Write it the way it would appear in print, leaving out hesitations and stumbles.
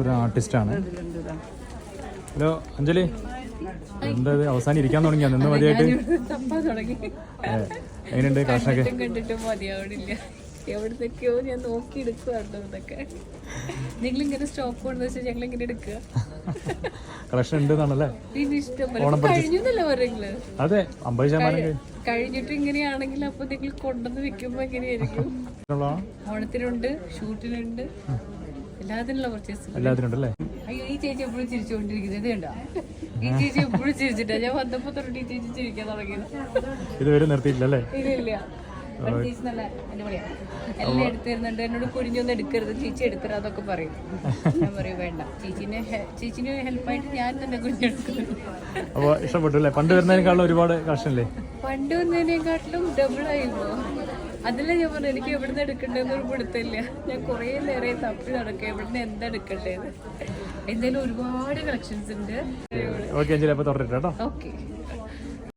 ഒരു ആർട്ടിസ്റ്റാണ്. ഹലോ അഞ്ജലി, എന്താ അവസാനം ഇരിക്കാൻ തുടങ്ങിയാ? നിന്ന് മതിയായിട്ട് എങ്ങനെയുണ്ട് കളക്ഷനൊക്കെ? കണ്ടിട്ടും മതിയാവണില്ല, എവിടത്തേക്കോ ഞാൻ നോക്കി എടുക്കുവാട്ടോ ഇതൊക്കെ. നിങ്ങളിങ്ങനെ സ്റ്റോക്ക് കൊണ്ടെന്ന് വെച്ചാൽ ഞങ്ങൾ ഇങ്ങനെ എടുക്കുക. കളക്ഷൻ ഉണ്ടെന്നാണല്ലേ? കഴിഞ്ഞല്ലേ പറയുന്നത്? അതെ, 50% കഴിഞ്ഞിട്ട് ഇങ്ങനെയാണെങ്കിൽ അപ്പൊ നിങ്ങൾ കൊണ്ടുവന്ന് വെക്കുമ്പോ എങ്ങനെയായിരിക്കും? ഓണത്തിനുണ്ട്, ഷൂട്ടിനുണ്ട്, എല്ലാത്തിനുള്ള പർച്ചേസ് എല്ലാത്തിനുണ്ടല്ലേ? അയ്യോ, ഈ ചേച്ചി എപ്പോഴും ചിരിച്ചുകൊണ്ടിരിക്കുന്നത് കണ്ടോ? ഈ ചേച്ചി എപ്പോഴും ചിരിച്ചിട്ടാ. ഞാൻ വന്നപ്പോ തൊട്ട് ഈ ചേച്ചി ചിരിക്കാൻ തുടങ്ങിയത്. ഇതുവരെ നിർത്തിയിട്ടില്ലല്ലേ? ഇല്ല. ചേച്ചി നല്ല അടിപൊളിയാ, എല്ലാം എടുത്തു തരുന്നുണ്ട്. എന്നോട് കുഴിഞ്ഞൊന്നും എടുക്കരുത് ചേച്ചി, എടുത്തരാ അതൊക്കെ പറയും. ഞാൻ പറയും വേണ്ട, ചേച്ചിനെ ഹെൽപ്പായിട്ട് ഞാൻ തന്നെ കുഴിഞ്ഞെടുക്കുന്നു. അപ്പൊ ഇഷ്ടപ്പെട്ടു അല്ലേ? പണ്ട് വരുന്നതിനേക്കാളും ഒരുപാട് കളക്ഷൻ അല്ലേ? പണ്ട് വന്നതിനേക്കാട്ടിലും ഡബിൾ ആയിരുന്നു. അതല്ല ഞാൻ പറഞ്ഞു, എനിക്ക് എവിടുന്ന് എടുക്കണ്ടെന്നൊരു പിടുത്തില്ല. ഞാൻ കുറേ നേരം തപ്പി നടക്കുക എവിടുന്ന് എന്താ എടുക്കണ്ടേന്ന്. എന്തായാലും ഒരുപാട് കളക്ഷൻസ് ഉണ്ട്. ഓക്കെ അഞ്ജലി, അപ്പൊ തുറന്നിട്ടോ. ഓക്കെ.